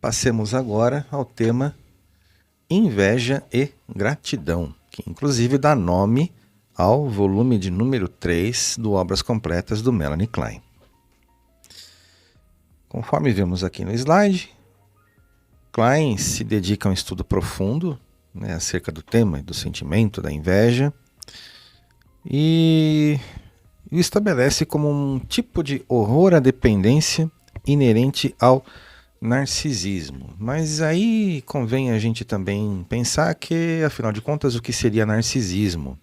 Passemos agora ao tema inveja e gratidão, que inclusive dá nome ao volume de número 3 do Obras Completas do Melanie Klein. Conforme vemos aqui no slide, Klein se dedica a um estudo profundo, acerca do tema e do sentimento da inveja e o estabelece como um tipo de horror à dependência inerente ao narcisismo. Mas aí convém a gente também pensar que, afinal de contas, o que seria narcisismo,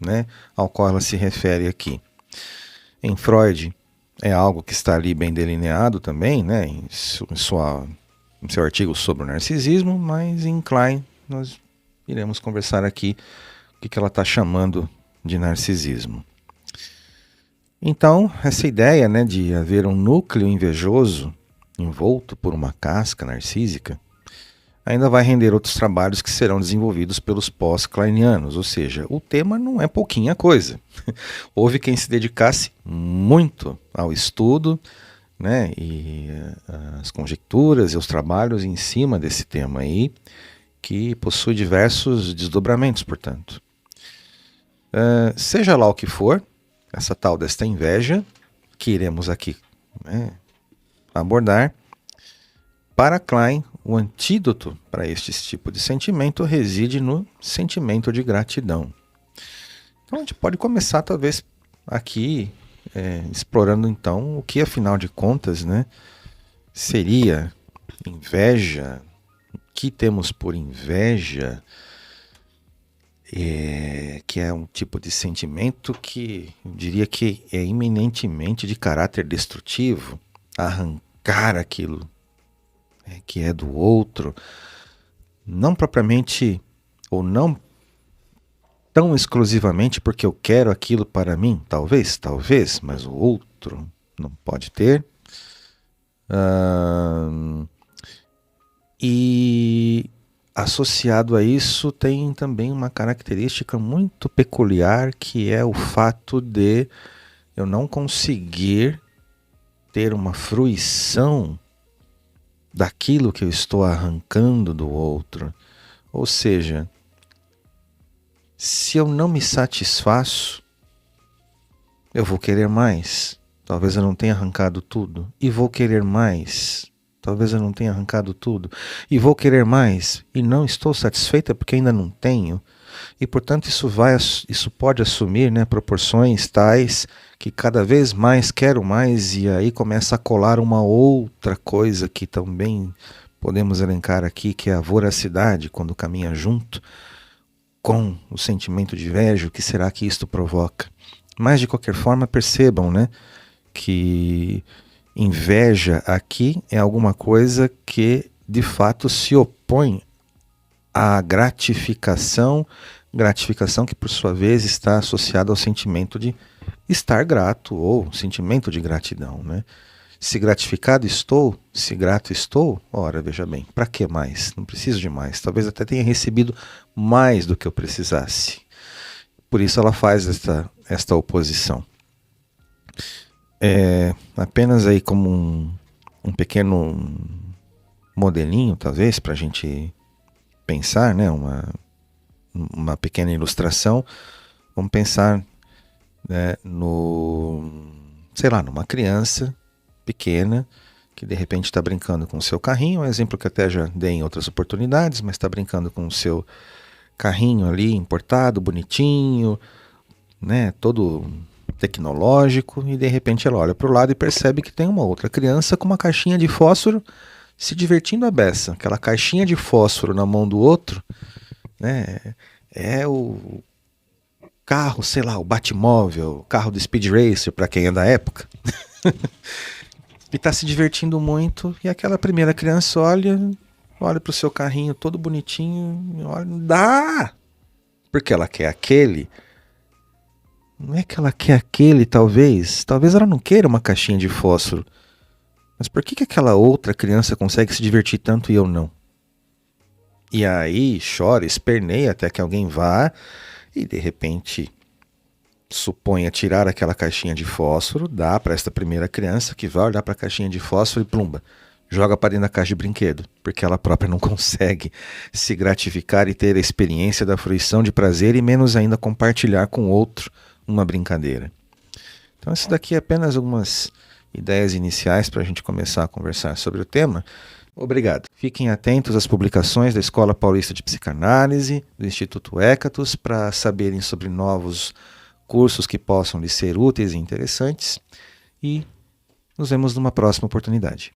ao qual ela se refere aqui. Em Freud, é algo que está ali bem delineado também, em seu artigo sobre o narcisismo, mas em Klein nós iremos conversar aqui o que ela está chamando de narcisismo. Então, essa ideia de haver um núcleo invejoso envolto por uma casca narcísica, ainda vai render outros trabalhos que serão desenvolvidos pelos pós-kleinianos, ou seja, o tema não é pouquinha coisa. Houve quem se dedicasse muito ao estudo, e as conjecturas e os trabalhos em cima desse tema aí, que possui diversos desdobramentos, portanto. Seja lá o que for, essa tal desta inveja, que iremos aqui abordar, para Klein, o antídoto para este tipo de sentimento reside no sentimento de gratidão. Então a gente pode começar talvez aqui explorando então o que afinal de contas seria inveja, o que temos por inveja, que é um tipo de sentimento que eu diria que é eminentemente de caráter destrutivo, arrancar aquilo que é do outro, não propriamente ou não tão exclusivamente porque eu quero aquilo para mim, talvez, mas o outro não pode ter. E associado a isso tem também uma característica muito peculiar, que é o fato de eu não conseguir ter uma fruição daquilo que eu estou arrancando do outro. Ou seja, se eu não me satisfaço, eu vou querer mais. Talvez eu não tenha arrancado tudo. E vou querer mais. Talvez eu não tenha arrancado tudo. E vou querer mais. E não estou satisfeita porque ainda não tenho. E, portanto, isso pode assumir proporções tais que cada vez mais quero mais, e aí começa a colar uma outra coisa que também podemos elencar aqui, que é a voracidade, quando caminha junto com o sentimento de inveja. O que será que isto provoca? Mas, de qualquer forma, percebam que inveja aqui é alguma coisa que, de fato, se opõe à gratificação que, por sua vez, está associada ao sentimento de estar grato ou sentimento de gratidão. Se gratificado estou, se grato estou, ora, veja bem, para que mais? Não preciso de mais. Talvez até tenha recebido mais do que eu precisasse. Por isso ela faz esta oposição. Apenas aí como um pequeno modelinho, talvez, para a gente pensar, uma pequena ilustração. Vamos pensar numa criança pequena que de repente está brincando com o seu carrinho, um exemplo que até já dei em outras oportunidades, mas está brincando com o seu carrinho ali importado, bonitinho, todo tecnológico, e de repente ela olha para o lado e percebe que tem uma outra criança com uma caixinha de fósforo se divertindo a beça. Aquela caixinha de fósforo na mão do outro é o carro, sei lá, o Batmóvel, o carro do Speed Racer, para quem é da época. E está se divertindo muito, e aquela primeira criança olha para o seu carrinho todo bonitinho, e olha, não dá! Porque ela quer aquele. Não é que ela quer aquele, talvez ela não queira uma caixinha de fósforo. Mas por que aquela outra criança consegue se divertir tanto e eu não? E aí chora, esperneia até que alguém vá e de repente suponha tirar aquela caixinha de fósforo, dá para esta primeira criança, que vai olhar para a caixinha de fósforo e plumba, joga para dentro da caixa de brinquedo, porque ela própria não consegue se gratificar e ter a experiência da fruição de prazer e menos ainda compartilhar com outro uma brincadeira. Então isso daqui é apenas algumas ideias iniciais para a gente começar a conversar sobre o tema. Obrigado. Fiquem atentos às publicações da Escola Paulista de Psicanálise, do Instituto Hécatos, para saberem sobre novos cursos que possam lhes ser úteis e interessantes. E nos vemos numa próxima oportunidade.